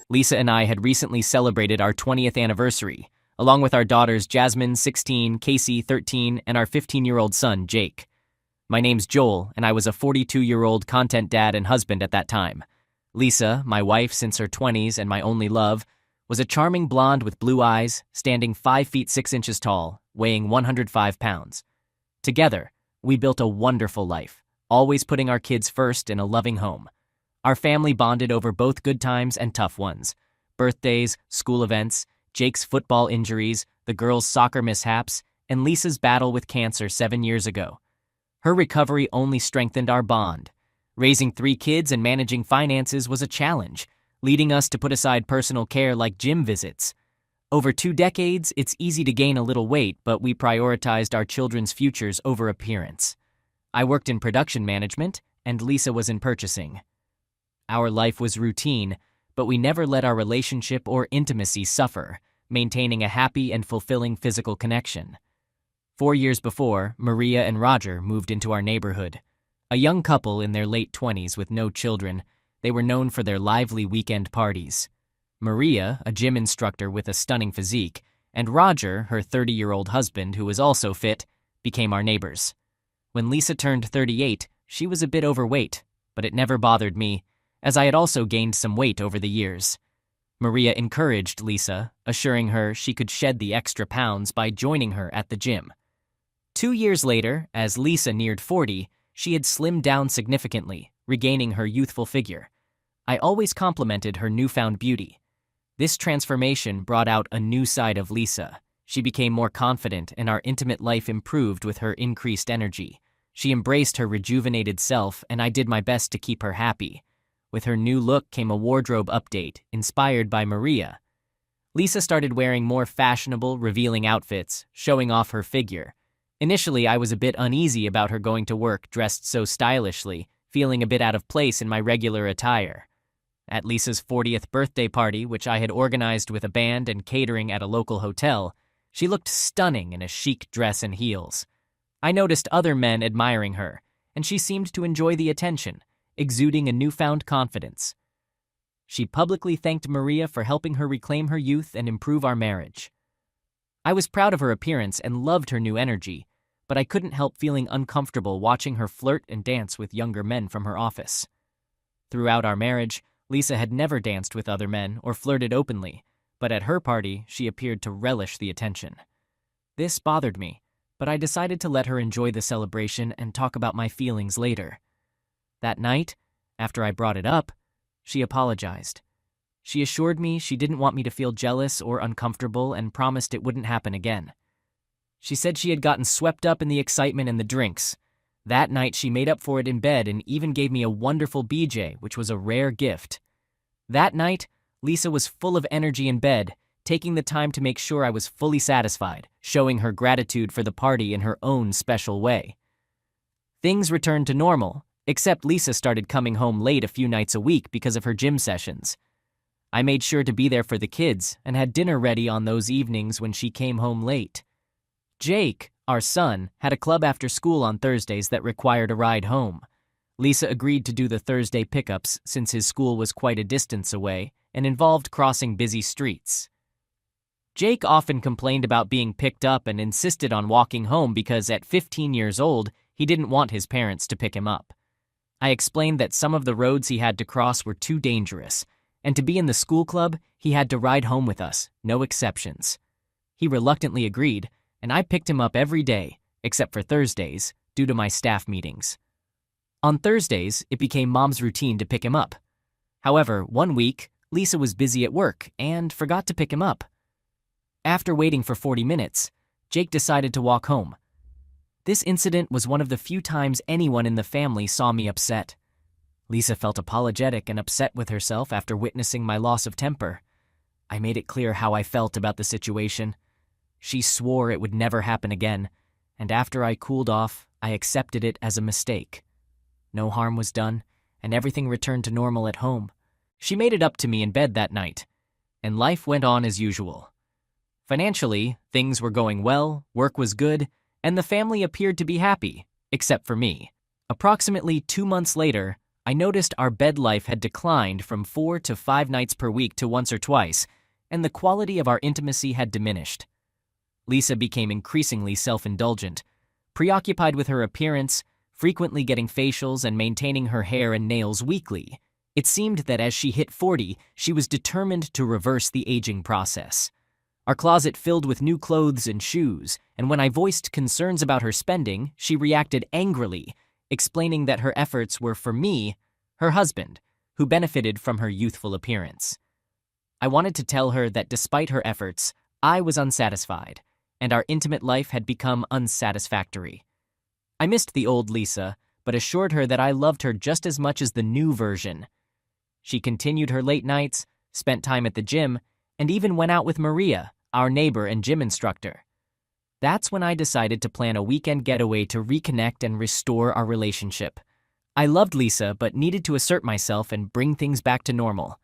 Lisa and I had recently celebrated our 20th anniversary, along with our daughters Jasmine, 16, Casey, 13, and our 15-year-old son, Jake. My name's Joel, and I was a 42-year-old content dad and husband at that time. Lisa, my wife since her 20s and my only love, was a charming blonde with blue eyes, standing 5 feet 6 inches tall, weighing 105 pounds. Together, we built a wonderful life, always putting our kids first in a loving home. Our family bonded over both good times and tough ones. Birthdays, school events, Jake's football injuries, the girls' soccer mishaps, and Lisa's battle with cancer 7 years ago. Her recovery only strengthened our bond. Raising 3 kids and managing finances was a challenge, leading us to put aside personal care like gym visits. Over 2 decades, it's easy to gain a little weight, but we prioritized our children's futures over appearance. I worked in production management, and Lisa was in purchasing. Our life was routine, but we never let our relationship or intimacy suffer, maintaining a happy and fulfilling physical connection. 4 years before, Maria and Roger moved into our neighborhood. A young couple in their late 20s with no children, they were known for their lively weekend parties. Maria, a gym instructor with a stunning physique, and Roger, her 30-year-old husband who was also fit, became our neighbors. When Lisa turned 38, she was a bit overweight, but it never bothered me, as I had also gained some weight over the years. Maria encouraged Lisa, assuring her she could shed the extra pounds by joining her at the gym. 2 years later, as Lisa neared 40, she had slimmed down significantly, regaining her youthful figure. I always complimented her newfound beauty. This transformation brought out a new side of Lisa. She became more confident, and our intimate life improved with her increased energy. She embraced her rejuvenated self, and I did my best to keep her happy. With her new look came a wardrobe update, inspired by Maria. Lisa started wearing more fashionable, revealing outfits, showing off her figure. Initially, I was a bit uneasy about her going to work dressed so stylishly, feeling a bit out of place in my regular attire. At Lisa's 40th birthday party, which I had organized with a band and catering at a local hotel, she looked stunning in a chic dress and heels. I noticed other men admiring her, and she seemed to enjoy the attention, exuding a newfound confidence. She publicly thanked Maria for helping her reclaim her youth and improve our marriage. I was proud of her appearance and loved her new energy, but I couldn't help feeling uncomfortable watching her flirt and dance with younger men from her office. Throughout our marriage, Lisa had never danced with other men or flirted openly, but at her party, she appeared to relish the attention. This bothered me, but I decided to let her enjoy the celebration and talk about my feelings later. That night, after I brought it up, she apologized. She assured me she didn't want me to feel jealous or uncomfortable and promised it wouldn't happen again. She said she had gotten swept up in the excitement and the drinks. That night she made up for it in bed and even gave me a wonderful BJ, which was a rare gift. That night, Lisa was full of energy in bed, taking the time to make sure I was fully satisfied, showing her gratitude for the party in her own special way. Things returned to normal, except Lisa started coming home late a few nights a week because of her gym sessions. I made sure to be there for the kids and had dinner ready on those evenings when she came home late. Jake, our son, had a club after school on Thursdays that required a ride home. Lisa agreed to do the Thursday pickups since his school was quite a distance away and involved crossing busy streets. Jake often complained about being picked up and insisted on walking home because at 15 years old, he didn't want his parents to pick him up. I explained that some of the roads he had to cross were too dangerous, and to be in the school club, he had to ride home with us, no exceptions. He reluctantly agreed, and I picked him up every day, except for Thursdays, due to my staff meetings. On Thursdays, it became Mom's routine to pick him up. However, one week, Lisa was busy at work and forgot to pick him up. After waiting for 40 minutes, Jake decided to walk home. This incident was one of the few times anyone in the family saw me upset. Lisa felt apologetic and upset with herself after witnessing my loss of temper. I made it clear how I felt about the situation. She swore it would never happen again, and after I cooled off, I accepted it as a mistake. No harm was done, and everything returned to normal at home. She made it up to me in bed that night, and life went on as usual. Financially, things were going well, work was good, and the family appeared to be happy, except for me. Approximately 2 months later, I noticed our bed life had declined from 4 to 5 nights per week to once or twice, and the quality of our intimacy had diminished. Lisa became increasingly self-indulgent, preoccupied with her appearance, frequently getting facials and maintaining her hair and nails weekly. It seemed that as she hit 40, she was determined to reverse the aging process. Our closet filled with new clothes and shoes, and when I voiced concerns about her spending, she reacted angrily, explaining that her efforts were for me, her husband, who benefited from her youthful appearance. I wanted to tell her that despite her efforts, I was unsatisfied, and our intimate life had become unsatisfactory. I missed the old Lisa, but assured her that I loved her just as much as the new version. She continued her late nights, spent time at the gym, and even went out with Maria, our neighbor and gym instructor. That's when I decided to plan a weekend getaway to reconnect and restore our relationship. I loved Lisa, but needed to assert myself and bring things back to normal.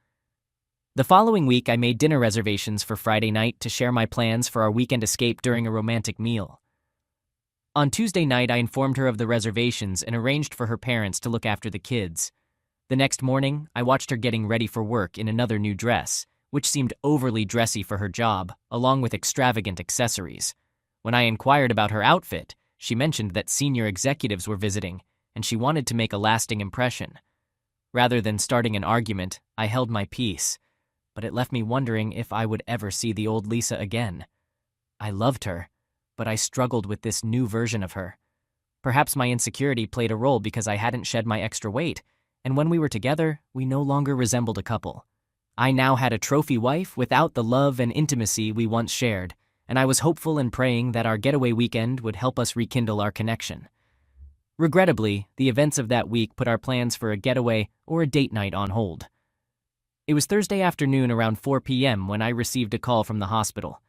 The following week, I made dinner reservations for Friday night to share my plans for our weekend escape during a romantic meal. On Tuesday night, I informed her of the reservations and arranged for her parents to look after the kids. The next morning, I watched her getting ready for work in another new dress, which seemed overly dressy for her job, along with extravagant accessories. When I inquired about her outfit, she mentioned that senior executives were visiting, and she wanted to make a lasting impression. Rather than starting an argument, I held my peace, but it left me wondering if I would ever see the old Lisa again. I loved her, but I struggled with this new version of her. Perhaps my insecurity played a role because I hadn't shed my extra weight, and when we were together, we no longer resembled a couple. I now had a trophy wife without the love and intimacy we once shared, and I was hopeful and praying that our getaway weekend would help us rekindle our connection. Regrettably, the events of that week put our plans for a getaway or a date night on hold. It was Thursday afternoon around 4 p.m. when I received a call from the hospital.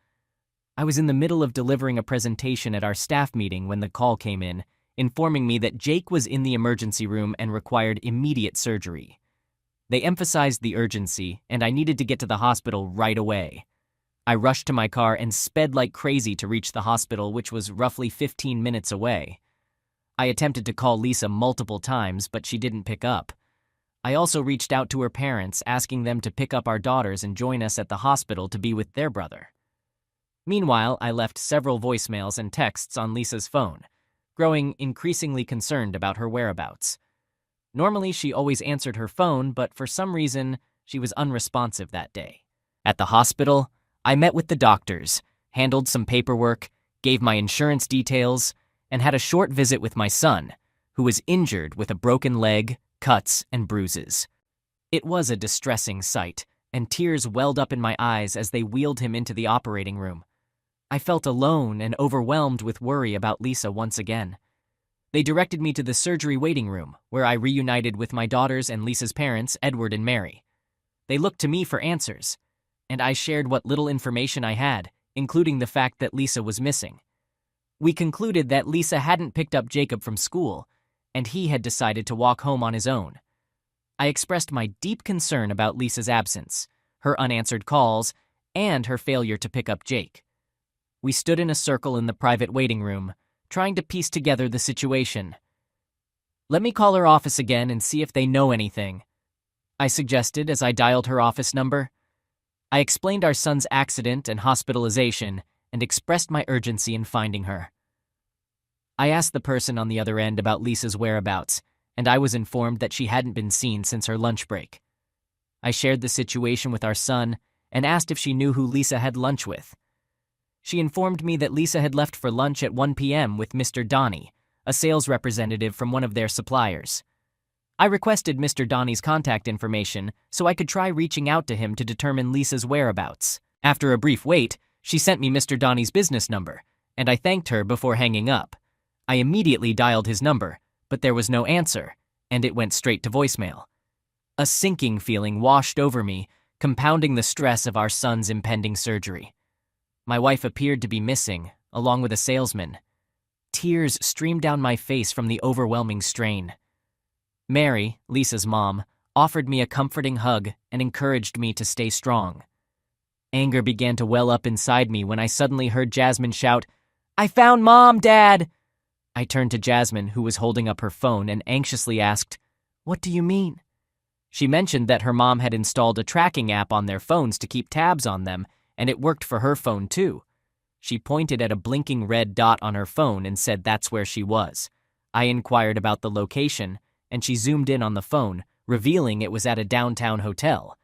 I was in the middle of delivering a presentation at our staff meeting when the call came in, informing me that Jake was in the emergency room and required immediate surgery. They emphasized the urgency, and I needed to get to the hospital right away. I rushed to my car and sped like crazy to reach the hospital, which was roughly 15 minutes away. I attempted to call Lisa multiple times, but she didn't pick up. I also reached out to her parents, asking them to pick up our daughters and join us at the hospital to be with their brother. Meanwhile, I left several voicemails and texts on Lisa's phone, growing increasingly concerned about her whereabouts. Normally, she always answered her phone, but for some reason, she was unresponsive that day. At the hospital, I met with the doctors, handled some paperwork, gave my insurance details, and had a short visit with my son, who was injured with a broken leg, cuts, and bruises. It was a distressing sight, and tears welled up in my eyes as they wheeled him into the operating room. I felt alone and overwhelmed with worry about Lisa once again. They directed me to the surgery waiting room, where I reunited with my daughters and Lisa's parents, Edward and Mary. They looked to me for answers, and I shared what little information I had, including the fact that Lisa was missing. We concluded that Lisa hadn't picked up Jacob from school, and he had decided to walk home on his own. I expressed my deep concern about Lisa's absence, her unanswered calls, and her failure to pick up Jake. We stood in a circle in the private waiting room, trying to piece together the situation. "Let me call her office again and see if they know anything," I suggested as I dialed her office number. I explained our son's accident and hospitalization and expressed my urgency in finding her. I asked the person on the other end about Lisa's whereabouts, and I was informed that she hadn't been seen since her lunch break. I shared the situation with our son and asked if she knew who Lisa had lunch with. She informed me that Lisa had left for lunch at 1 p.m. with Mr. Donnie, a sales representative from one of their suppliers. I requested Mr. Donnie's contact information so I could try reaching out to him to determine Lisa's whereabouts. After a brief wait, she sent me Mr. Donnie's business number, and I thanked her before hanging up. I immediately dialed his number, but there was no answer, and it went straight to voicemail. A sinking feeling washed over me, compounding the stress of our son's impending surgery. My wife appeared to be missing, along with a salesman. Tears streamed down my face from the overwhelming strain. Mary, Lisa's mom, offered me a comforting hug and encouraged me to stay strong. Anger began to well up inside me when I suddenly heard Jasmine shout, "I found Mom, Dad!" I turned to Jasmine, who was holding up her phone, and anxiously asked, What do you mean? She mentioned that her mom had installed a tracking app on their phones to keep tabs on them, and it worked for her phone too. She pointed at a blinking red dot on her phone and said that's where she was. I inquired about the location, and she zoomed in on the phone, revealing it was at a downtown hotel.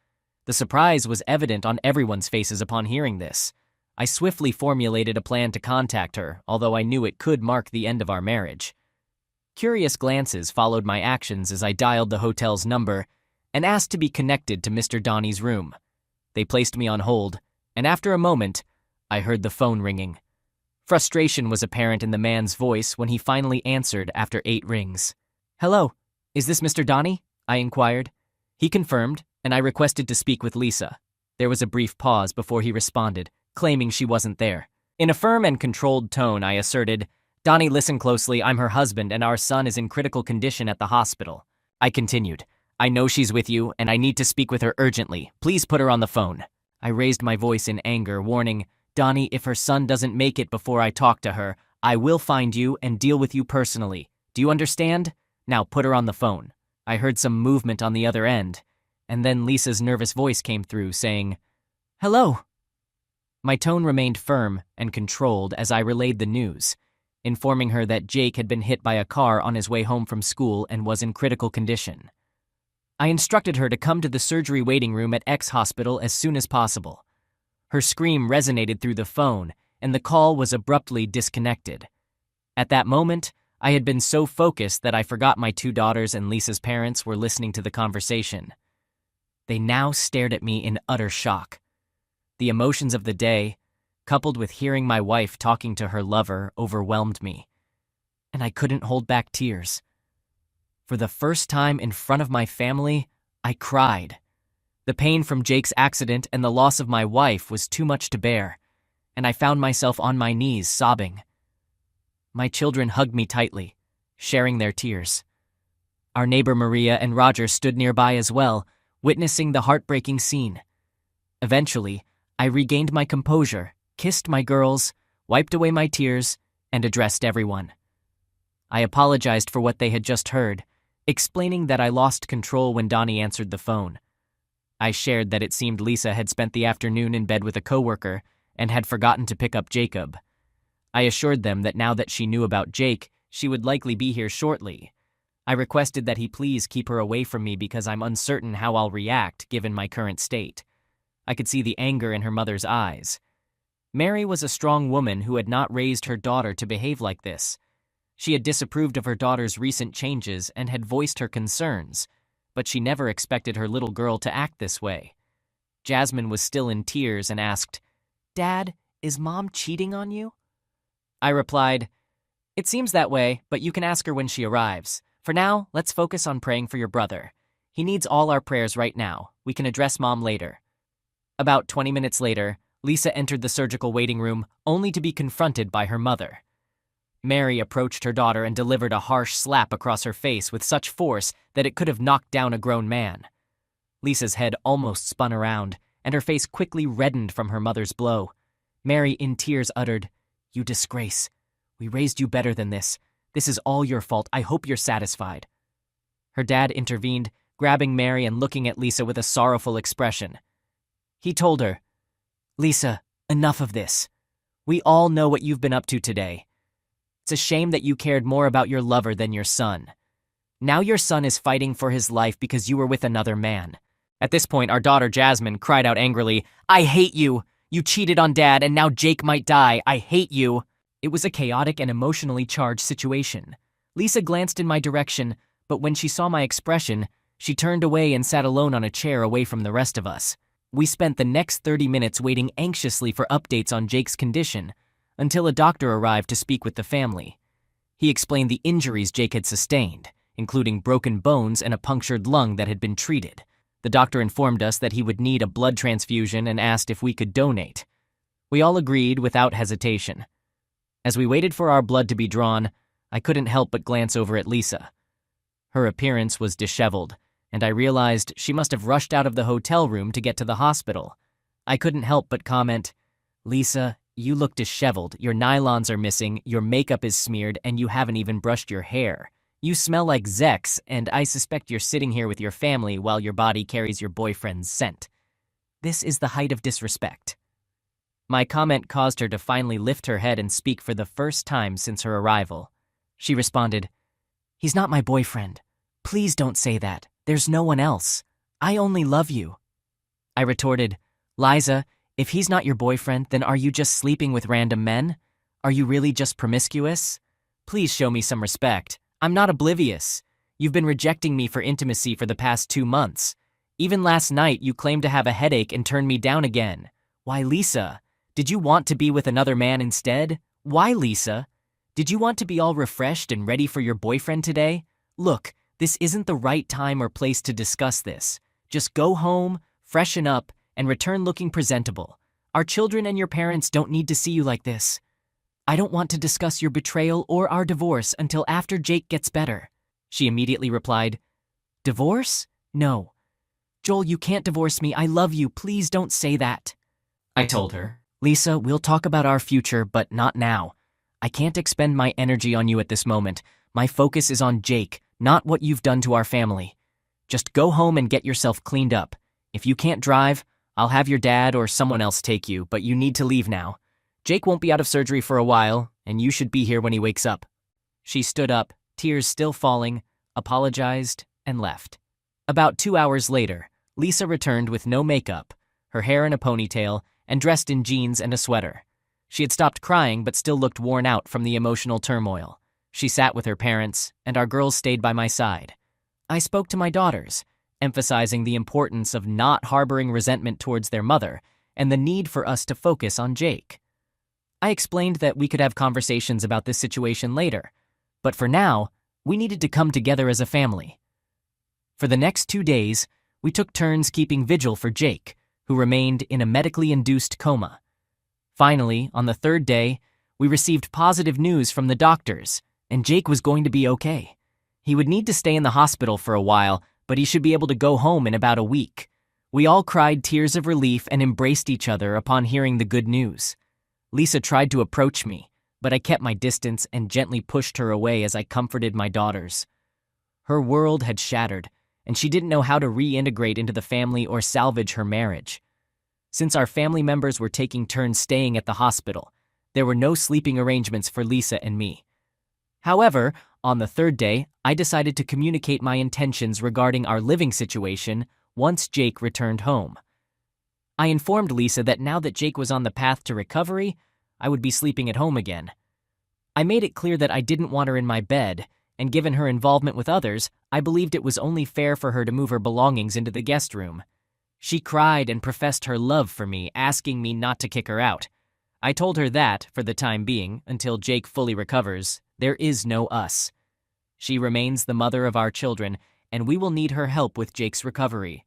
The surprise was evident on everyone's faces upon hearing this. I swiftly formulated a plan to contact her, although I knew it could mark the end of our marriage. Curious glances followed my actions as I dialed the hotel's number and asked to be connected to Mr. Donnie's room. They placed me on hold, and after a moment, I heard the phone ringing. Frustration was apparent in the man's voice when he finally answered after 8 rings. "Hello, is this Mr. Donnie?" I inquired. He confirmed, and I requested to speak with Lisa. There was a brief pause before he responded, claiming she wasn't there. In a firm and controlled tone, I asserted, "Donnie, listen closely. I'm her husband, and our son is in critical condition at the hospital." I continued, "I know she's with you, and I need to speak with her urgently. Please put her on the phone." I raised my voice in anger, warning, "Donnie, if her son doesn't make it before I talk to her, I will find you and deal with you personally. Do you understand? Now put her on the phone." I heard some movement on the other end, and then Lisa's nervous voice came through, saying, "Hello." My tone remained firm and controlled as I relayed the news, informing her that Jake had been hit by a car on his way home from school and was in critical condition. I instructed her to come to the surgery waiting room at X hospital as soon as possible. Her scream resonated through the phone, and the call was abruptly disconnected. At that moment, I had been so focused that I forgot my 2 daughters and Lisa's parents were listening to the conversation. They now stared at me in utter shock. The emotions of the day, coupled with hearing my wife talking to her lover, overwhelmed me, and I couldn't hold back tears. For the first time in front of my family, I cried. The pain from Jake's accident and the loss of my wife was too much to bear, and I found myself on my knees sobbing. My children hugged me tightly, sharing their tears. Our neighbor Maria and Roger stood nearby as well, witnessing the heartbreaking scene. Eventually, I regained my composure, kissed my girls, wiped away my tears, and addressed everyone. I apologized for what they had just heard, explaining that I lost control when Donnie answered the phone. I shared that it seemed Lisa had spent the afternoon in bed with a coworker and had forgotten to pick up Jacob. I assured them that now that she knew about Jake, she would likely be here shortly. I requested that he please keep her away from me because I'm uncertain how I'll react given my current state. I could see the anger in her mother's eyes. Mary was a strong woman who had not raised her daughter to behave like this. She had disapproved of her daughter's recent changes and had voiced her concerns, but she never expected her little girl to act this way. Jasmine was still in tears and asked, "Dad, is Mom cheating on you?" I replied, "It seems that way, but you can ask her when she arrives. For now, let's focus on praying for your brother. He needs all our prayers right now. We can address Mom later." About 20 minutes later, Lisa entered the surgical waiting room only to be confronted by her mother. Mary approached her daughter and delivered a harsh slap across her face with such force that it could have knocked down a grown man. Lisa's head almost spun around, and her face quickly reddened from her mother's blow. Mary, in tears, uttered, "You disgrace. We raised you better than this. This is all your fault. I hope you're satisfied." Her dad intervened, grabbing Mary and looking at Lisa with a sorrowful expression. He told her, "Lisa, enough of this. We all know what you've been up to today. It's a shame that you cared more about your lover than your son. Now your son is fighting for his life because you were with another man." At this point, our daughter Jasmine cried out angrily, "I hate you! You cheated on Dad, and now Jake might die. I hate you!" It was a chaotic and emotionally charged situation. Lisa glanced in my direction, but when she saw my expression, she turned away and sat alone on a chair away from the rest of us. We spent the next 30 minutes waiting anxiously for updates on Jake's condition, until a doctor arrived to speak with the family. He explained the injuries Jake had sustained, including broken bones and a punctured lung that had been treated. The doctor informed us that he would need a blood transfusion and asked if we could donate. We all agreed without hesitation. As we waited for our blood to be drawn, I couldn't help but glance over at Lisa. Her appearance was disheveled, and I realized she must have rushed out of the hotel room to get to the hospital. I couldn't help but comment, "Lisa, you look disheveled. Your nylons are missing, your makeup is smeared, and you haven't even brushed your hair. You smell like Zex, and I suspect you're sitting here with your family while your body carries your boyfriend's scent. This is the height of disrespect. My comment caused her to finally lift her head and speak for the first time since her arrival. She responded, "He's not my boyfriend. Please don't say that. There's no one else. I only love you." I retorted, "Liza, if he's not your boyfriend, then are you just sleeping with random men? Are you really just promiscuous? Please show me some respect. I'm not oblivious. You've been rejecting me for intimacy for the past 2 months. Even last night, you claimed to have a headache and turned me down again. Why, Lisa? Did you want to be with another man instead? Why, Lisa? Did you want to be all refreshed and ready for your boyfriend today? Look, this isn't the right time or place to discuss this. Just go home, freshen up, and return looking presentable. Our children and your parents don't need to see you like this. I don't want to discuss your betrayal or our divorce until after Jake gets better." She immediately replied, "Divorce? No. Joel, you can't divorce me. I love you. Please don't say that." I told her, "Lisa, we'll talk about our future, but not now. I can't expend my energy on you at this moment. My focus is on Jake, not what you've done to our family. Just go home and get yourself cleaned up. If you can't drive, I'll have your dad or someone else take you, but you need to leave now. Jake won't be out of surgery for a while, and you should be here when he wakes up." She stood up, tears still falling, apologized, and left. About 2 hours later, Lisa returned with no makeup, her hair in a ponytail, and dressed in jeans and a sweater. She had stopped crying but still looked worn out from the emotional turmoil. She sat with her parents, and our girls stayed by my side. I spoke to my daughters, emphasizing the importance of not harboring resentment towards their mother and the need for us to focus on Jake. I explained that we could have conversations about this situation later, but for now, we needed to come together as a family. For the next 2 days, we took turns keeping vigil for Jake, who remained in a medically induced coma. Finally, on the 3rd day, we received positive news from the doctors, and Jake was going to be okay. He would need to stay in the hospital for a while, but he should be able to go home in about a week. We all cried tears of relief and embraced each other upon hearing the good news. Lisa tried to approach me, but I kept my distance and gently pushed her away as I comforted my daughters. Her world had shattered, and she didn't know how to reintegrate into the family or salvage her marriage. Since our family members were taking turns staying at the hospital, there were no sleeping arrangements for Lisa and me. However, on the 3rd day, I decided to communicate my intentions regarding our living situation once Jake returned home. I informed Lisa that now that Jake was on the path to recovery, I would be sleeping at home again. I made it clear that I didn't want her in my bed, and given her involvement with others, I believed it was only fair for her to move her belongings into the guest room. She cried and professed her love for me, asking me not to kick her out. I told her that, for the time being, until Jake fully recovers, there is no us. She remains the mother of our children, and we will need her help with Jake's recovery.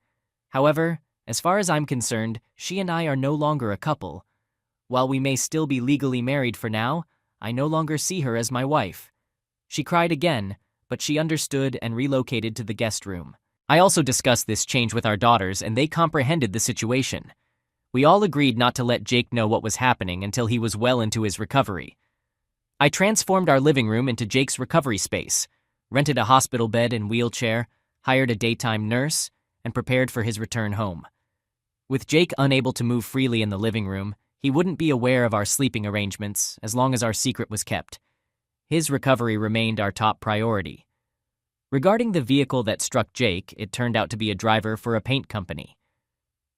However, as far as I'm concerned, she and I are no longer a couple. While we may still be legally married for now, I no longer see her as my wife. She cried again, but she understood and relocated to the guest room. I also discussed this change with our daughters, and they comprehended the situation. We all agreed not to let Jake know what was happening until he was well into his recovery. I transformed our living room into Jake's recovery space, rented a hospital bed and wheelchair, hired a daytime nurse, and prepared for his return home. With Jake unable to move freely in the living room, he wouldn't be aware of our sleeping arrangements as long as our secret was kept. His recovery remained our top priority. Regarding the vehicle that struck Jake, it turned out to be a driver for a paint company.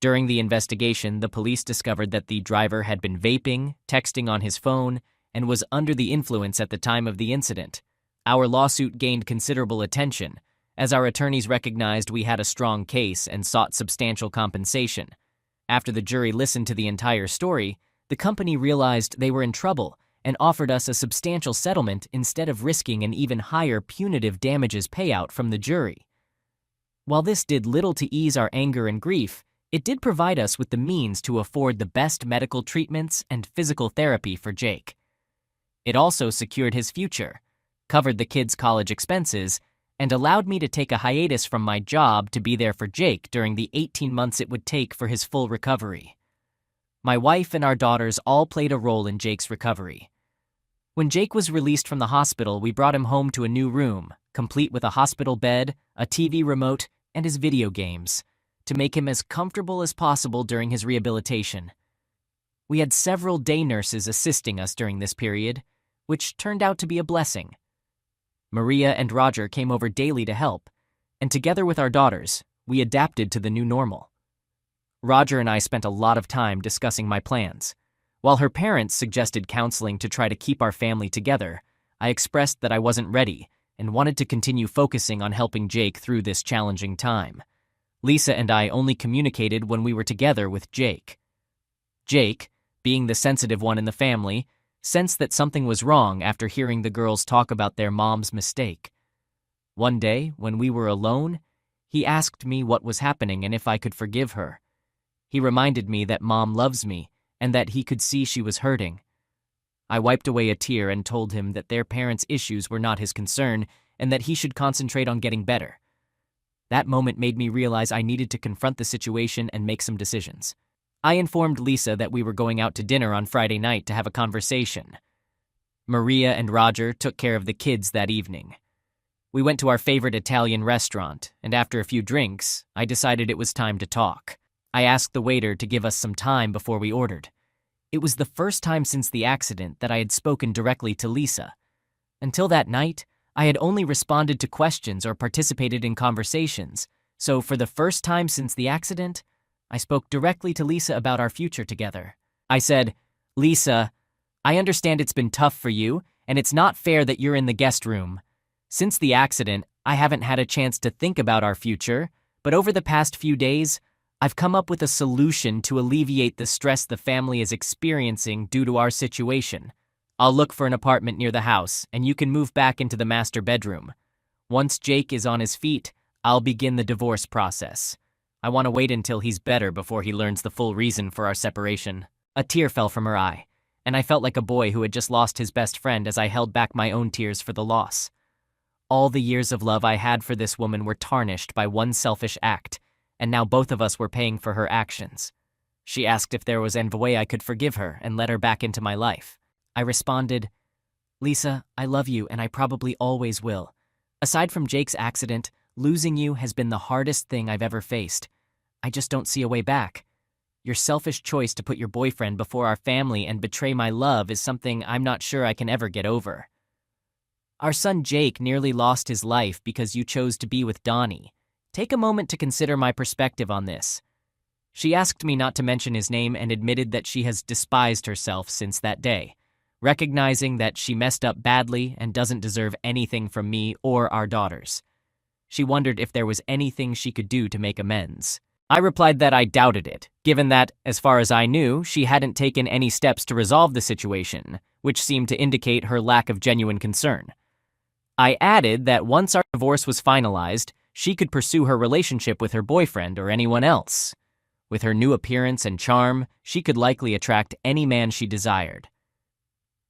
During the investigation, the police discovered that the driver had been vaping, texting on his phone, and was under the influence at the time of the incident. Our lawsuit gained considerable attention, as our attorneys recognized we had a strong case and sought substantial compensation. After the jury listened to the entire story, the company realized they were in trouble and offered us a substantial settlement instead of risking an even higher punitive damages payout from the jury. While this did little to ease our anger and grief, it did provide us with the means to afford the best medical treatments and physical therapy for Jake. It also secured his future, covered the kids' college expenses, and allowed me to take a hiatus from my job to be there for Jake during the 18 months it would take for his full recovery. My wife and our daughters all played a role in Jake's recovery. When Jake was released from the hospital, we brought him home to a new room, complete with a hospital bed, a TV remote, and his video games, to make him as comfortable as possible during his rehabilitation. We had several day nurses assisting us during this period, which turned out to be a blessing. Maria and Roger came over daily to help, and together with our daughters, we adapted to the new normal. Roger and I spent a lot of time discussing my plans. While her parents suggested counseling to try to keep our family together, I expressed that I wasn't ready and wanted to continue focusing on helping Jake through this challenging time. Lisa and I only communicated when we were together with Jake. Jake, being the sensitive one in the family, sensed that something was wrong after hearing the girls talk about their mom's mistake. One day, when we were alone, he asked me what was happening and if I could forgive her. He reminded me that Mom loves me and that he could see she was hurting. I wiped away a tear and told him that their parents' issues were not his concern and that he should concentrate on getting better. That moment made me realize I needed to confront the situation and make some decisions. I informed Lisa that we were going out to dinner on Friday night to have a conversation. Maria and Roger took care of the kids that evening. We went to our favorite Italian restaurant, and after a few drinks, I decided it was time to talk. I asked the waiter to give us some time before we ordered. It was the first time since the accident that I had spoken directly to Lisa. Until that night, I had only responded to questions or participated in conversations, so for the first time since the accident, I spoke directly to Lisa about our future together. I said, "Lisa, I understand it's been tough for you, and it's not fair that you're in the guest room. Since the accident, I haven't had a chance to think about our future, but over the past few days, I've come up with a solution to alleviate the stress the family is experiencing due to our situation. I'll look for an apartment near the house, and you can move back into the master bedroom. Once Jake is on his feet, I'll begin the divorce process. I want to wait until he's better before he learns the full reason for our separation." A tear fell from her eye, and I felt like a boy who had just lost his best friend as I held back my own tears for the loss. All the years of love I had for this woman were tarnished by one selfish act, and now both of us were paying for her actions. She asked if there was any way I could forgive her and let her back into my life. I responded, "Lisa, I love you and I probably always will. Aside from Jake's accident, losing you has been the hardest thing I've ever faced. I just don't see a way back. Your selfish choice to put your boyfriend before our family and betray my love is something I'm not sure I can ever get over. Our son Jake nearly lost his life because you chose to be with Donnie. Take a moment to consider my perspective on this." She asked me not to mention his name and admitted that she has despised herself since that day, recognizing that she messed up badly and doesn't deserve anything from me or our daughters. She wondered if there was anything she could do to make amends. I replied that I doubted it, given that, as far as I knew, she hadn't taken any steps to resolve the situation, which seemed to indicate her lack of genuine concern. I added that once our divorce was finalized, she could pursue her relationship with her boyfriend or anyone else. With her new appearance and charm, she could likely attract any man she desired.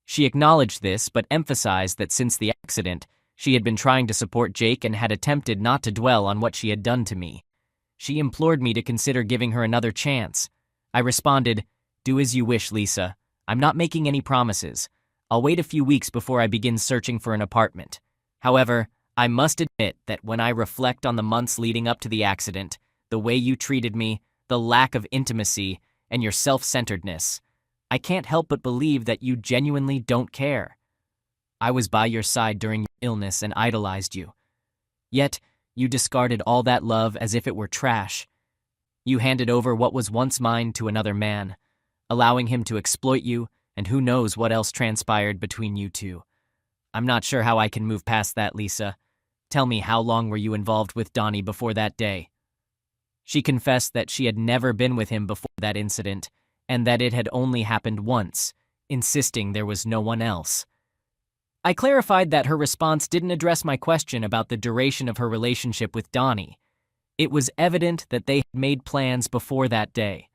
She acknowledged this, but emphasized that since the accident, she had been trying to support Jake and had attempted not to dwell on what she had done to me. She implored me to consider giving her another chance. I responded, "Do as you wish, Lisa. I'm not making any promises. I'll wait a few weeks before I begin searching for an apartment. However, I must admit that when I reflect on the months leading up to the accident, the way you treated me, the lack of intimacy, and your self-centeredness, I can't help but believe that you genuinely don't care. I was by your side during your illness and idolized you. Yet, you discarded all that love as if it were trash. You handed over what was once mine to another man, allowing him to exploit you, and who knows what else transpired between you two. I'm not sure how I can move past that, Lisa. Tell me, how long were you involved with Donnie before that day?" She confessed that she had never been with him before that incident, and that it had only happened once, insisting there was no one else. I clarified that her response didn't address my question about the duration of her relationship with Donnie. It was evident that they had made plans before that day.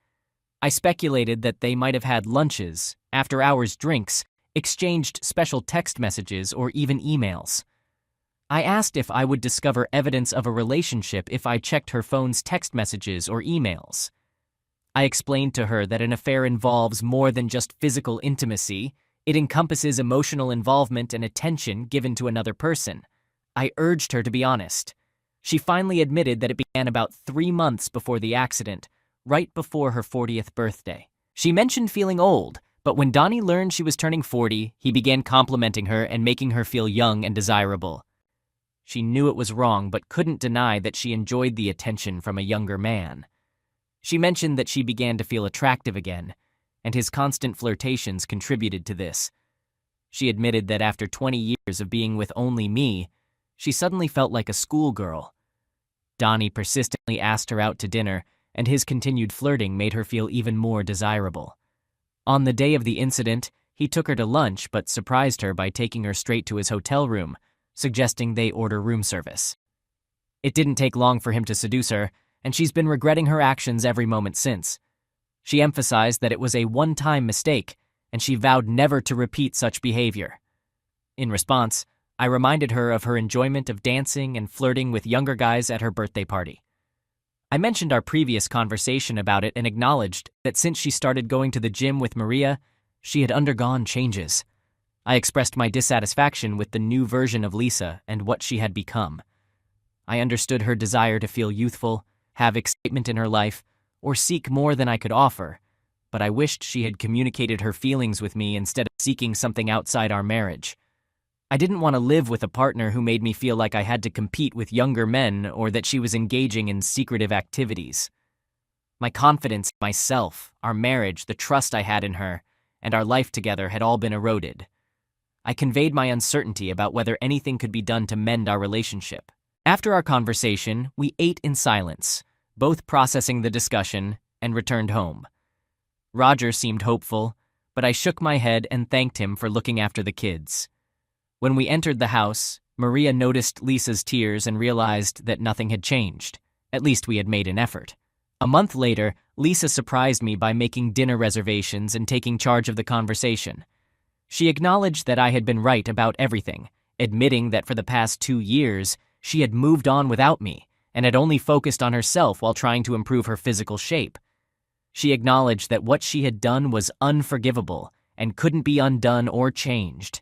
I speculated that they might have had lunches, after-hours drinks, exchanged special text messages, or even emails. I asked if I would discover evidence of a relationship if I checked her phone's text messages or emails. I explained to her that an affair involves more than just physical intimacy. It encompasses emotional involvement and attention given to another person. I urged her to be honest. She finally admitted that it began about 3 months before the accident, right before her 40th birthday. She mentioned feeling old, but when Donnie learned she was turning 40, he began complimenting her and making her feel young and desirable. She knew it was wrong, but couldn't deny that she enjoyed the attention from a younger man. She mentioned that she began to feel attractive again, and his constant flirtations contributed to this. She admitted that after 20 years of being with only me, she suddenly felt like a schoolgirl. Donnie persistently asked her out to dinner, and his continued flirting made her feel even more desirable. On the day of the incident, he took her to lunch but surprised her by taking her straight to his hotel room, suggesting they order room service. It didn't take long for him to seduce her, and she's been regretting her actions every moment since. She emphasized that it was a one-time mistake, and she vowed never to repeat such behavior. In response, I reminded her of her enjoyment of dancing and flirting with younger guys at her birthday party. I mentioned our previous conversation about it and acknowledged that since she started going to the gym with Maria, she had undergone changes. I expressed my dissatisfaction with the new version of Lisa and what she had become. I understood her desire to feel youthful, have excitement in her life, or seek more than I could offer, but I wished she had communicated her feelings with me instead of seeking something outside our marriage. I didn't want to live with a partner who made me feel like I had to compete with younger men or that she was engaging in secretive activities. My confidence in myself, our marriage, the trust I had in her, and our life together had all been eroded. I conveyed my uncertainty about whether anything could be done to mend our relationship. After our conversation, we ate in silence, both processing the discussion, and returned home. Roger seemed hopeful, but I shook my head and thanked him for looking after the kids. When we entered the house, Maria noticed Lisa's tears and realized that nothing had changed. At least we had made an effort. A month later, Lisa surprised me by making dinner reservations and taking charge of the conversation. She acknowledged that I had been right about everything, admitting that for the past 2 years, she had moved on without me and had only focused on herself while trying to improve her physical shape. She acknowledged that what she had done was unforgivable and couldn't be undone or changed.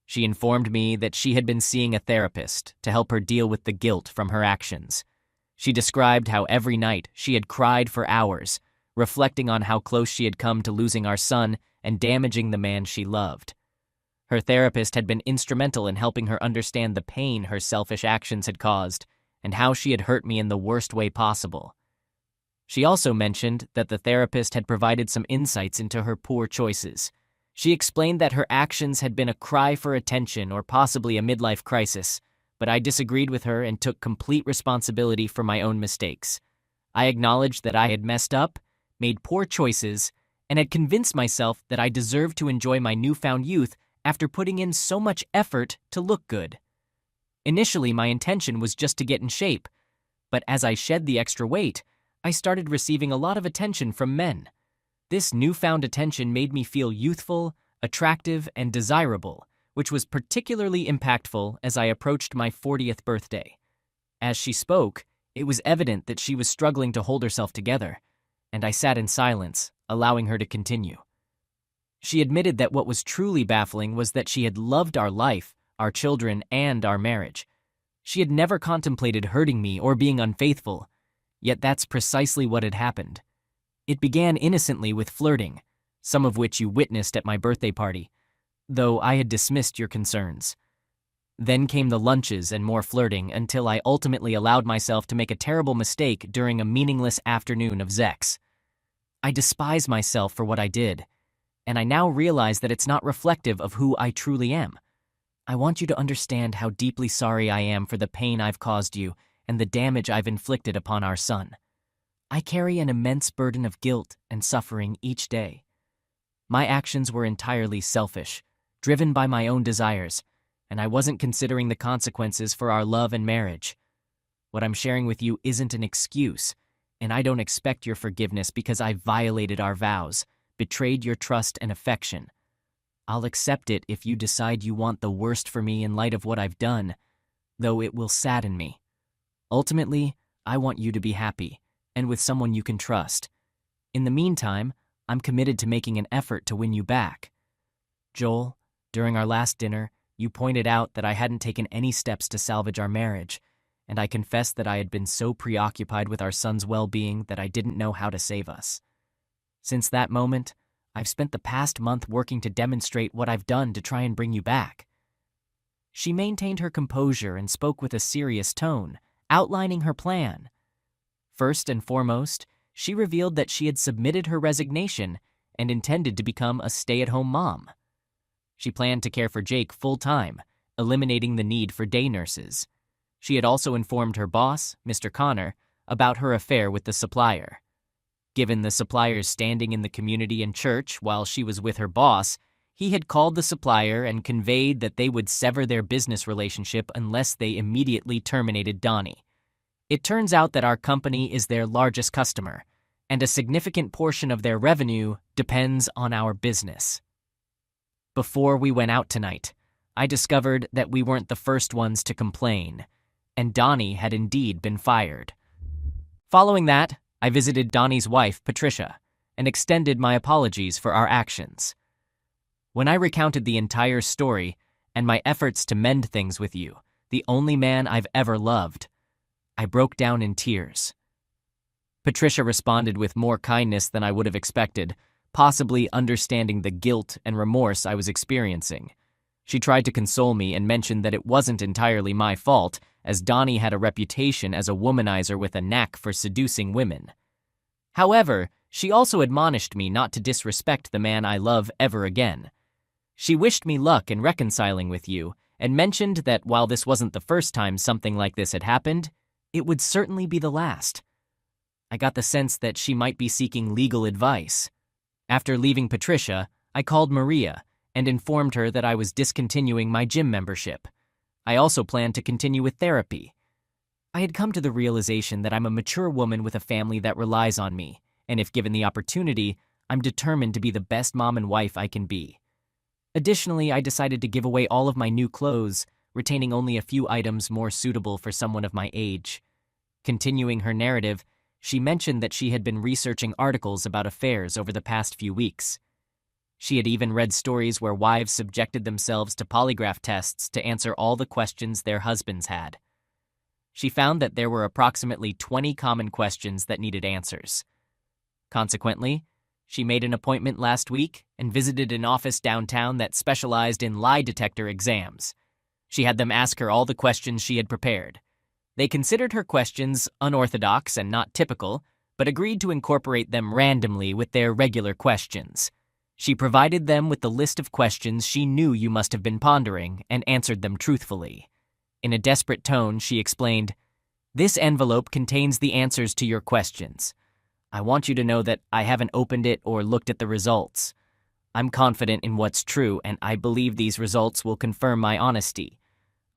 She informed me that she had been seeing a therapist to help her deal with the guilt from her actions. She described how every night she had cried for hours, reflecting on how close she had come to losing our son and damaging the man she loved. Her therapist had been instrumental in helping her understand the pain her selfish actions had caused and how she had hurt me in the worst way possible. She also mentioned that the therapist had provided some insights into her poor choices. She explained that her actions had been a cry for attention or possibly a midlife crisis, but I disagreed with her and took complete responsibility for my own mistakes. I acknowledged that I had messed up, made poor choices, and had convinced myself that I deserved to enjoy my newfound youth after putting in so much effort to look good. Initially, my intention was just to get in shape, but as I shed the extra weight, I started receiving a lot of attention from men. This newfound attention made me feel youthful, attractive, and desirable, which was particularly impactful as I approached my 40th birthday. As she spoke, it was evident that she was struggling to hold herself together, and I sat in silence, allowing her to continue. She admitted that what was truly baffling was that she had loved our life, our children, and our marriage. She had never contemplated hurting me or being unfaithful, yet that's precisely what had happened. It began innocently with flirting, some of which you witnessed at my birthday party, though I had dismissed your concerns. Then came the lunches and more flirting until I ultimately allowed myself to make a terrible mistake during a meaningless afternoon of sex. I despise myself for what I did, and I now realize that it's not reflective of who I truly am. I want you to understand how deeply sorry I am for the pain I've caused you and the damage I've inflicted upon our son. I carry an immense burden of guilt and suffering each day. My actions were entirely selfish, driven by my own desires, and I wasn't considering the consequences for our love and marriage. What I'm sharing with you isn't an excuse, and I don't expect your forgiveness because I violated our vows, betrayed your trust and affection. I'll accept it if you decide you want the worst for me in light of what I've done, though it will sadden me. Ultimately, I want you to be happy, and with someone you can trust. In the meantime, I'm committed to making an effort to win you back. Joel, during our last dinner, You pointed out that I hadn't taken any steps to salvage our marriage, and I confessed that I had been so preoccupied with our son's well-being that I didn't know how to save us. Since that moment, I've spent the past month working to demonstrate what I've done to try and bring you back." She maintained her composure and spoke with a serious tone, outlining her plan. First and foremost, she revealed that she had submitted her resignation and intended to become a stay-at-home mom. She planned to care for Jake full-time, eliminating the need for day nurses. She had also informed her boss, Mr. Connor, about her affair with the supplier. Given the supplier's standing in the community and church while she was with her boss, he had called the supplier and conveyed that they would sever their business relationship unless they immediately terminated Donnie. It turns out that our company is their largest customer, and a significant portion of their revenue depends on our business. Before we went out tonight, I discovered that we weren't the first ones to complain, and Donnie had indeed been fired. Following that, I visited Donnie's wife, Patricia, and extended my apologies for our actions. When I recounted the entire story and my efforts to mend things with you, the only man I've ever loved, I broke down in tears. Patricia responded with more kindness than I would have expected, possibly understanding the guilt and remorse I was experiencing. She tried to console me and mentioned that it wasn't entirely my fault, as Donnie had a reputation as a womanizer with a knack for seducing women. However, she also admonished me not to disrespect the man I love ever again. She wished me luck in reconciling with you, and mentioned that while this wasn't the first time something like this had happened, it would certainly be the last. I got the sense that she might be seeking legal advice. After leaving Patricia, I called Maria and informed her that I was discontinuing my gym membership. I also planned to continue with therapy. I had come to the realization that I'm a mature woman with a family that relies on me, and if given the opportunity, I'm determined to be the best mom and wife I can be. Additionally, I decided to give away all of my new clothes, retaining only a few items more suitable for someone of my age. Continuing her narrative, she mentioned that she had been researching articles about affairs over the past few weeks. She had even read stories where wives subjected themselves to polygraph tests to answer all the questions their husbands had. She found that there were approximately 20 common questions that needed answers. Consequently, she made an appointment last week and visited an office downtown that specialized in lie detector exams. She had them ask her all the questions she had prepared. They considered her questions unorthodox and not typical, but agreed to incorporate them randomly with their regular questions. She provided them with the list of questions she knew you must have been pondering and answered them truthfully. In a desperate tone, she explained, "This envelope contains the answers to your questions. I want you to know that I haven't opened it or looked at the results. I'm confident in what's true, and I believe these results will confirm my honesty.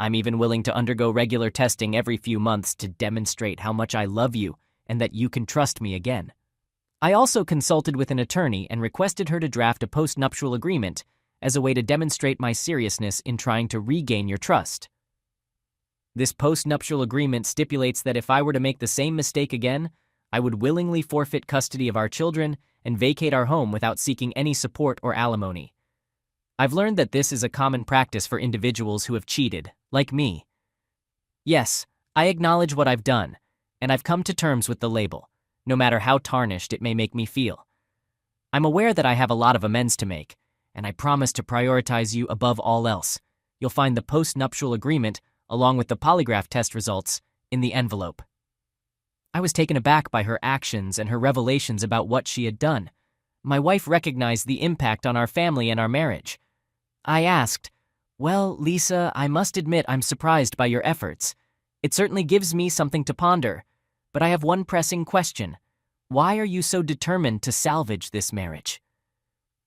I'm even willing to undergo regular testing every few months to demonstrate how much I love you and that you can trust me again." I also consulted with an attorney and requested her to draft a post-nuptial agreement as a way to demonstrate my seriousness in trying to regain your trust. This post-nuptial agreement stipulates that if I were to make the same mistake again, I would willingly forfeit custody of our children and vacate our home without seeking any support or alimony. I've learned that this is a common practice for individuals who have cheated, like me. Yes, I acknowledge what I've done, and I've come to terms with the label, no matter how tarnished it may make me feel. I'm aware that I have a lot of amends to make, and I promise to prioritize you above all else. You'll find the post-nuptial agreement, along with the polygraph test results, in the envelope. I was taken aback by her actions and her revelations about what she had done. My wife recognized the impact on our family and our marriage. I asked, "Well, Lisa, I must admit I'm surprised by your efforts. It certainly gives me something to ponder, but I have one pressing question. Why are you so determined to salvage this marriage?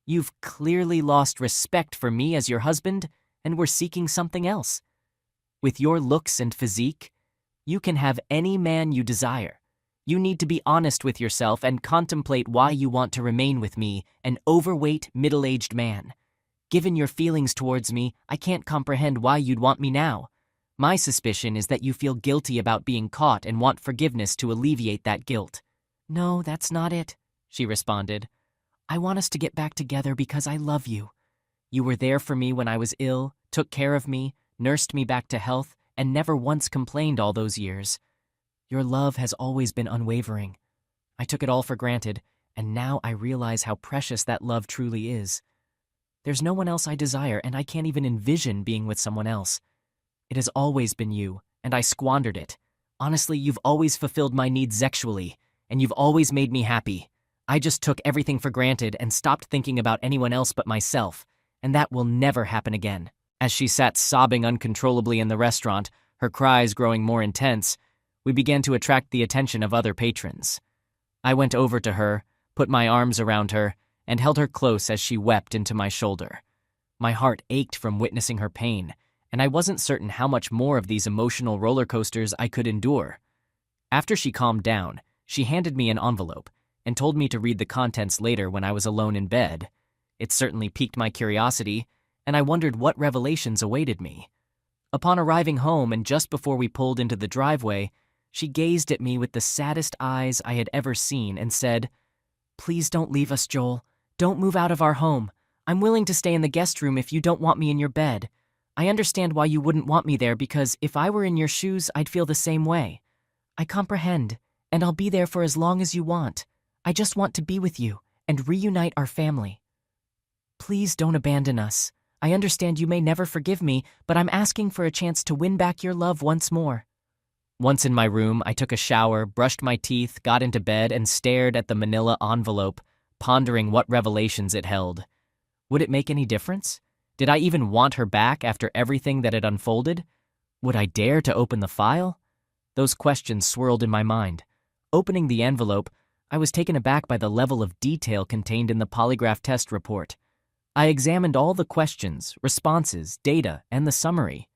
You've clearly lost respect for me as your husband and were seeking something else. With your looks and physique, you can have any man you desire. You need to be honest with yourself and contemplate why you want to remain with me, an overweight, middle-aged man. Given your feelings towards me, I can't comprehend why you'd want me now. My suspicion is that you feel guilty about being caught and want forgiveness to alleviate that guilt." "No, that's not it," she responded. "I want us to get back together because I love you. You were there for me when I was ill, took care of me, nursed me back to health, and never once complained all those years. Your love has always been unwavering. I took it all for granted, and now I realize how precious that love truly is. There's no one else I desire, and I can't even envision being with someone else. It has always been you, and I squandered it. Honestly, you've always fulfilled my needs sexually, and you've always made me happy. I just took everything for granted and stopped thinking about anyone else but myself, and that will never happen again. As she sat sobbing uncontrollably in the restaurant, her cries growing more intense, we began to attract the attention of other patrons. I went over to her, put my arms around her, and held her close as she wept into my shoulder. My heart ached from witnessing her pain, and I wasn't certain how much more of these emotional roller coasters I could endure. After she calmed down, she handed me an envelope and told me to read the contents later when I was alone in bed. It certainly piqued my curiosity, and I wondered what revelations awaited me. Upon arriving home and just before we pulled into the driveway, she gazed at me with the saddest eyes I had ever seen and said, "Please don't leave us, Joel. Don't move out of our home. I'm willing to stay in the guest room if you don't want me in your bed. I understand why you wouldn't want me there because if I were in your shoes, I'd feel the same way. I comprehend, and I'll be there for as long as you want. I just want to be with you and reunite our family. Please don't abandon us. I understand you may never forgive me, but I'm asking for a chance to win back your love once more." Once in my room, I took a shower, brushed my teeth, got into bed, and stared at the manila envelope, pondering what revelations it held. Would it make any difference? Did I even want her back after everything that had unfolded? Would I dare to open the file? Those questions swirled in my mind. Opening the envelope, I was taken aback by the level of detail contained in the polygraph test report. I examined all the questions, responses, data, and the summary.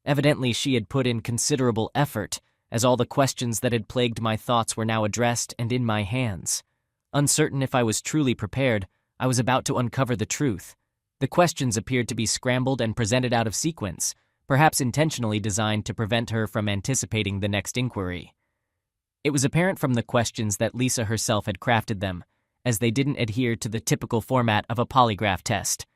Evidently, she had put in considerable effort, as all the questions that had plagued my thoughts were now addressed and in my hands. Uncertain if I was truly prepared, I was about to uncover the truth. The questions appeared to be scrambled and presented out of sequence, perhaps intentionally designed to prevent her from anticipating the next inquiry. It was apparent from the questions that Lisa herself had crafted them, as they didn't adhere to the typical format of a polygraph test.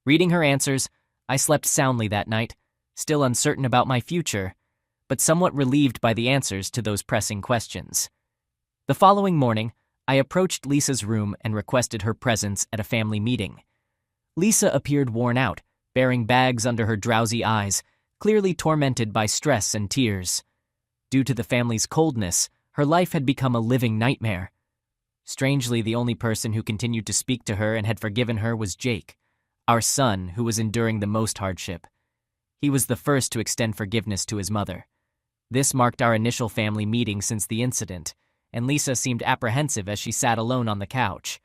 Reading her answers, I slept soundly that night, still uncertain about my future, but somewhat relieved by the answers to those pressing questions. The following morning, I approached Lisa's room and requested her presence at a family meeting. Lisa appeared worn out, bearing bags under her drowsy eyes, clearly tormented by stress and tears. Due to the family's coldness, her life had become a living nightmare. Strangely, the only person who continued to speak to her and had forgiven her was Jake, our son, who was enduring the most hardship. He was the first to extend forgiveness to his mother. This marked our initial family meeting since the incident, and Lisa seemed apprehensive as she sat alone on the couch.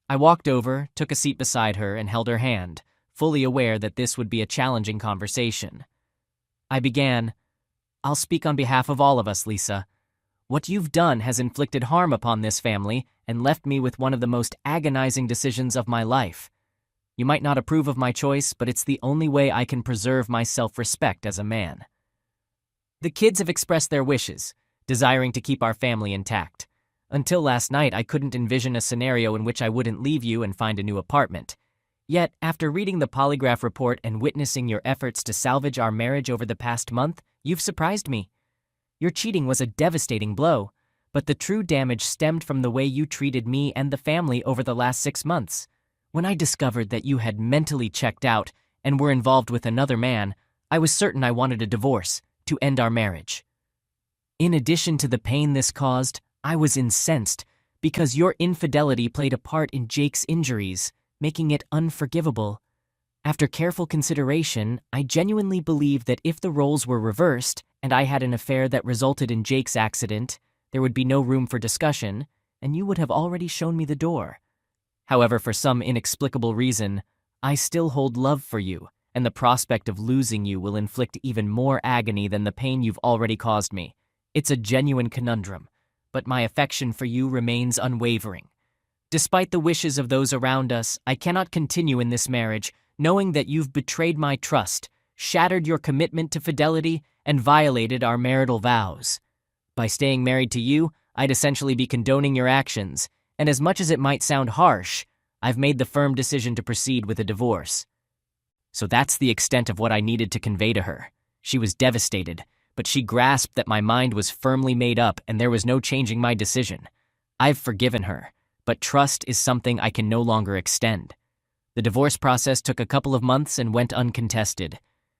I walked over, took a seat beside her, and held her hand, fully aware that this would be a challenging conversation. I began, "I'll speak on behalf of all of us, Lisa. What you've done has inflicted harm upon this family and left me with one of the most agonizing decisions of my life. You might not approve of my choice, but it's the only way I can preserve my self-respect as a man. The kids have expressed their wishes, desiring to keep our family intact. Until last night, I couldn't envision a scenario in which I wouldn't leave you and find a new apartment. Yet, after reading the polygraph report and witnessing your efforts to salvage our marriage over the past month, you've surprised me. Your cheating was a devastating blow, but the true damage stemmed from the way you treated me and the family over the last 6 months. When I discovered that you had mentally checked out and were involved with another man, I was certain I wanted a divorce to end our marriage. In addition to the pain this caused, I was incensed because your infidelity played a part in Jake's injuries, making it unforgivable. After careful consideration, I genuinely believe that if the roles were reversed and I had an affair that resulted in Jake's accident, there would be no room for discussion, and you would have already shown me the door. However, for some inexplicable reason, I still hold love for you, and the prospect of losing you will inflict even more agony than the pain you've already caused me. It's a genuine conundrum, but my affection for you remains unwavering. Despite the wishes of those around us, I cannot continue in this marriage, knowing that you've betrayed my trust, shattered your commitment to fidelity, and violated our marital vows. By staying married to you, I'd essentially be condoning your actions, and as much as it might sound harsh, I've made the firm decision to proceed with a divorce. So that's the extent of what I needed to convey to her. She was devastated, but she grasped that my mind was firmly made up and there was no changing my decision. I've forgiven her, but trust is something I can no longer extend. The divorce process took a couple of months and went uncontested.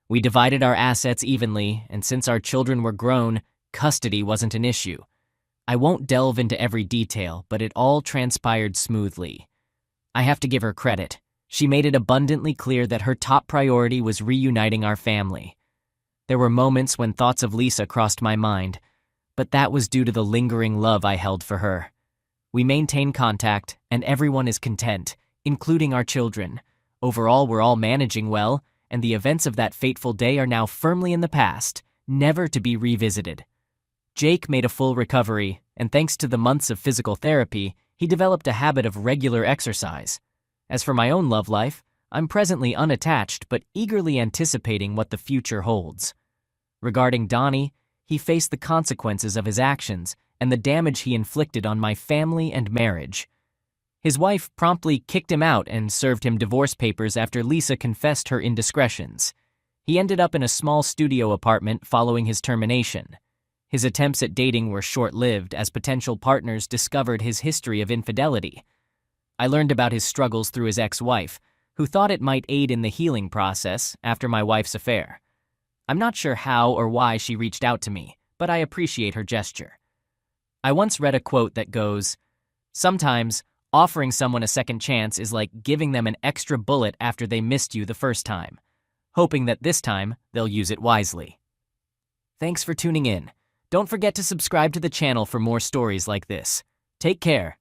We divided our assets evenly, and since our children were grown, custody wasn't an issue. I won't delve into every detail, but it all transpired smoothly. I have to give her credit. She made it abundantly clear that her top priority was reuniting our family. There were moments when thoughts of Lisa crossed my mind, but that was due to the lingering love I held for her. We maintain contact, and everyone is content, including our children. Overall, we're all managing well, and the events of that fateful day are now firmly in the past, never to be revisited. Jake made a full recovery, and thanks to the months of physical therapy, he developed a habit of regular exercise. As for my own love life, I'm presently unattached but eagerly anticipating what the future holds. Regarding Donnie, he faced the consequences of his actions and the damage he inflicted on my family and marriage. His wife promptly kicked him out and served him divorce papers after Lisa confessed her indiscretions. He ended up in a small studio apartment following his termination. His attempts at dating were short-lived as potential partners discovered his history of infidelity. I learned about his struggles through his ex-wife, who thought it might aid in the healing process after my wife's affair. I'm not sure how or why she reached out to me, but I appreciate her gesture. I once read a quote that goes, "Sometimes, offering someone a second chance is like giving them an extra bullet after they missed you the first time, hoping that this time they'll use it wisely." Thanks for tuning in. Don't forget to subscribe to the channel for more stories like this. Take care.